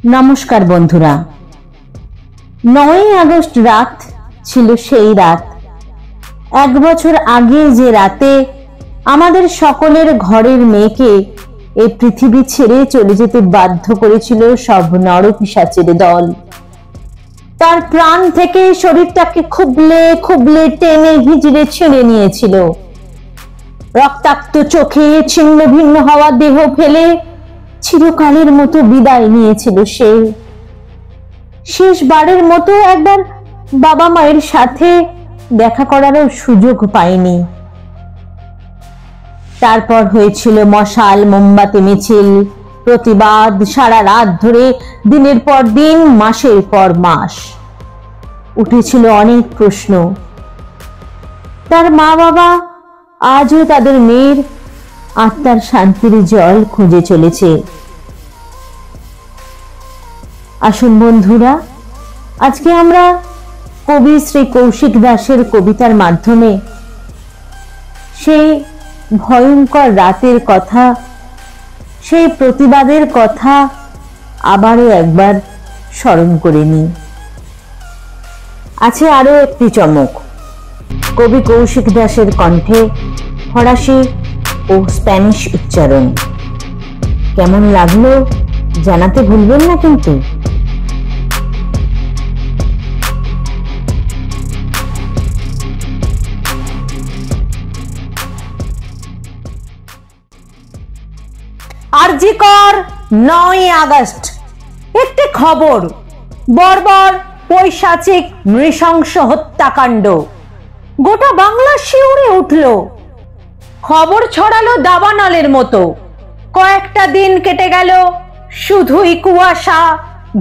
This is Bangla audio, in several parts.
नमस्कार बंधुरा 9 আগস্ট रात छिलो सेई रात एक बछर आगे जे राते आमादेर सकलेर घरेर मेयेके ए पृथिवी छेड़े चले जेते बाध्य करेछिलो सब नरपिशाचेर दल। तार प्राण थेके शरीरटाके खुबले खुबले टेने हिजड़े छिड़े नियेछिलो। रक्ताक्त चोखे छिन्न भिन्न हवा देह फेले चिरकालेर मतो बिदाय नियेछिलो से। शेषबारेर मतो एकबार बाबा मायेर साथे देखा करारो सुयोग पायनि। तारपर हयेछिलो मशाल मोमबाती मिছিল, प्रतिबाद सारा रात धरे दिनेर पर दिन मासेर पर मास। उठेछिलो अनेक प्रश्न। तार मा बाबा आजो तादेर मेयेर आत्मार शांतिर जल खुঁজে চলেছে। আসুন বন্ধুরা, আজকে আমরা কবি শ্রী কৌশিক দাসের কবিতার মাধ্যমে সেই ভয়ঙ্কর রাতের কথা, সেই প্রতিবাদের কথা আবারও একবার স্মরণ করে নিই। আছে আরো একটি চমক, কবি কৌশিক দাসের কণ্ঠে ফরাসি ও স্প্যানিশ উচ্চারণ। কেমন লাগলো জানাতে ভুলবেন না কিন্তু। আরজিকর 9 আগস্ট একটি খবর, বর্বর পৈশাচিক নৃশংস হত্যাকাণ্ড। গোটা বাংলা শিউরে উঠল। খবর ছড়ালো দাবানলের মতো। কয়েকটা দিন কেটে গেল শুধুই কুয়াশা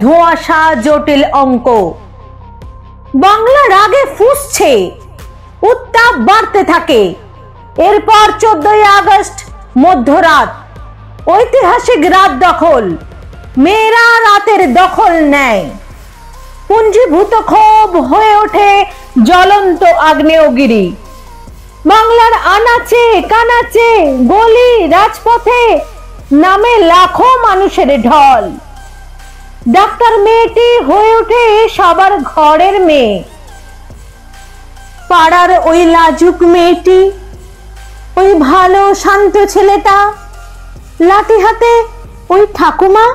ধোঁয়াশা জটিল অঙ্ক। বাংলা রাগে ফুঁসছে, উত্তাপ বাড়তে থাকে। এরপর 14 আগস্ট মধ্যরাত, ঐতিহাসিক রাত দখল। মেয়েরা রাতের দখল নেয়। পুঞ্জীভূত ক্ষোভ হয়ে ওঠে জ্বলন্ত আগ্নেয়গিরি। বাংলার আনাচে কানাচে গলি রাজপথে নামে লাখো মানুষের ঢল। ডাক্তার মেয়েটি হয়ে ওঠে সবার ঘরের মেয়ে। পাড়ার ওই লাজুক মেয়েটি, ওই ভালো শান্ত ছেলেটা, লাঠি হাতে ওই ঠাকুমা,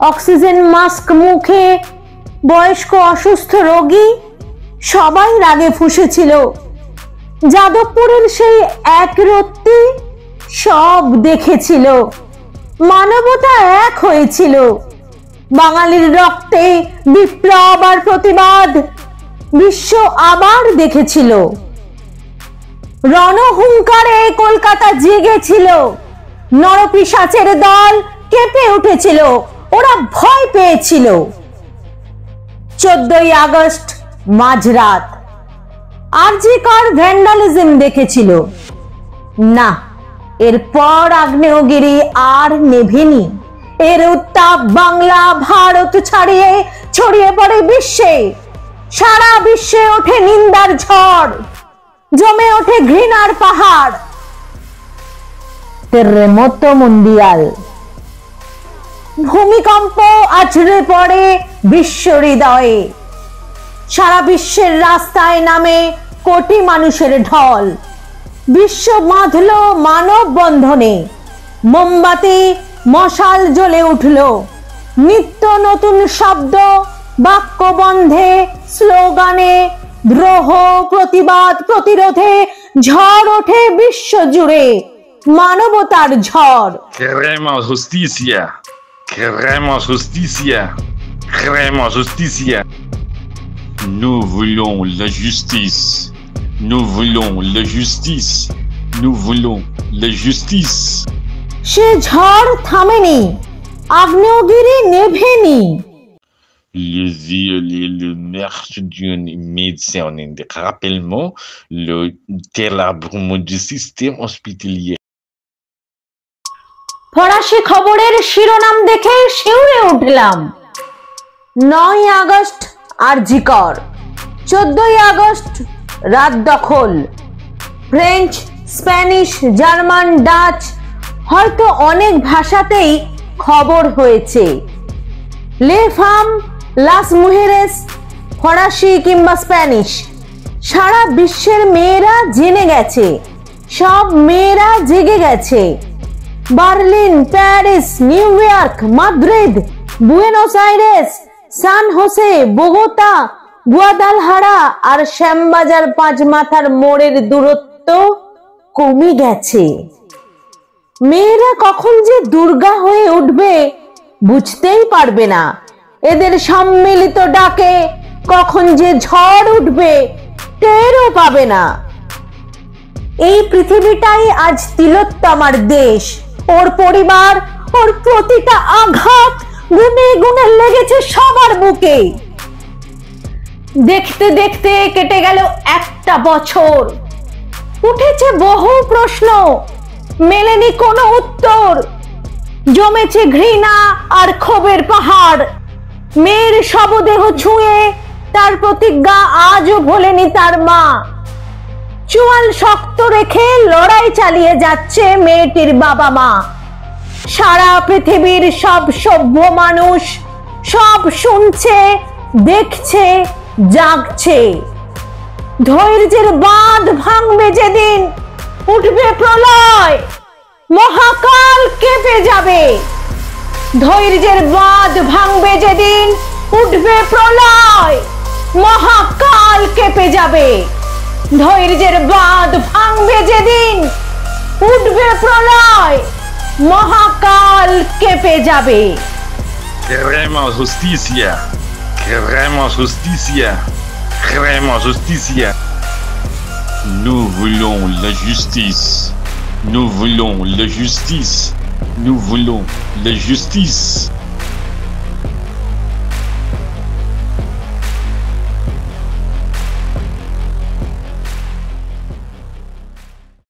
অক্সিজেন মাস্ক মুখে বয়স্ক অসুস্থ রোগী, সবাই রাগে ফুঁসেছিল। যাদবপুরের সেই এক রত্তি সব দেখেছিল। মানবতা এক হয়েছিল। বাঙালির রক্তে বিপ্লব আর প্রতিবাদ বিশ্ব আবার দেখেছিল। রণহুঙ্কারে কলকাতা জেগেছিল। নরপিশাচের দল কেঁপে উঠেছিল। ওরা ভয় পেয়েছিল। 14 আগস্ট মাঝরাত আরজিকর ভ্যান্ডালিজম দেখেছিল। না, এরপর আগ্নেয়গিরি আর নেভেনি। এর উত্তাপ বাংলা ভারত ছাড়িয়ে ছড়িয়ে পড়ে বিশ্বে। সারা বিশ্বে ওঠে নিন্দার ঝড়, জমে ওঠে ঘৃণার পাহাড়। টেররেমোতো মুন্ডিয়াল। ভূমিকম্প আছড়ে পড়ে বিশ্ব হৃদয়ে। সারা বিশ্বের রাস্তায় নামে কোটি মানুষের ঢল। বিশ্ব বাঁধল মানব বন্ধনে। মোমবাতি মশাল জ্বলে উঠল। নিত্য নতুন শব্দ, বাক্যবন্ধে, স্লোগানে, দ্রোহ, প্রতিবাদ, প্রতিরোধে ঝড় ওঠে বিশ্ব জুড়ে। মানবতার ঝড়। Queremos justicia. Queremos justicia. Queremos justicia. Nous voulons la justice. Nous voulons la justice. Nous voulons la justice. সে ঝড় থামেনি, আগ্নেয়গিরি নেভেনি। Les violets, le meurtre d'un médecin en Inde. Rappellement, le délabrement du système hospitalier. ফরাসি খবরের শিরোনাম দেখে শিউরে উঠলাম। 9 আগস্ট আরজিকর, 14 আগস্ট রাত দখল। ফ্রেঞ্চ, স্প্যানিশ, জার্মান, ডাচ, হয়তো অনেক ভাষাতেই খবর হয়েছে। লে ফাম লাস মুহেরেস ফরাসি কিংবা স্প্যানিশ, সারা বিশ্বের মেয়েরা জেনে গেছে, সব মেয়েরা জেগে গেছে। Berlin, Paris, New York, Madrid, Buenos Aires, San Jose, Bogota, Guadalajara আর শ্যামবাজার পাঁচ মাথার মোড়ের দূরত্ব কমে গেছে। মেয়েরা কখন যে দুর্গা হয়ে উঠবে বুঝতেই পারবে না। এদের সম্মিলিত ডাকে কখন যে ঝড় উঠবে টেরও পাবে না। এই পৃথিবীটাই আজ তিলোত্তমার দেশ। ওর পরিবার, ওর প্রতিটা আঘাত গুনে গুনে লেগেছে সবার বুকে। দেখতে দেখতে কেটে গেল একটা বছর, উঠেছে বহু প্রশ্ন, মেলেনি কোনো উত্তর। জমেছে ঘৃণা আর ক্ষোভের পাহাড়। মেয়ের শবদেহ ছুঁয়ে তার প্রতিজ্ঞা আজও ভোলেনি তার মা। চোয়াল শক্ত রেখে লড়াই চালিয়ে যাচ্ছে মেয়েটির বাবা মা। সারা পৃথিবীর সব সভ্য মানুষ সব শুনছে, দেখছে, জাগছে। ধৈর্যের বাঁধ ভাঙবে যেদিন, উঠবে প্রলয়, মহাকাল কেঁপে যাবে। ধৈর্যের বাঁধ ভাঙবে যেদিন, উঠবে প্রলয়, মহাকাল কেঁপে যাবে। ধৈর্যের বাঁধ ভাঙবে যেদিন, উঠবে প্রলয়, মহাকাল কেঁপে যাবে। Queremos justicia. Queremos justicia. Queremos justicia. Nous voulons la justice. Nous voulons la justice. Nous voulons la justice.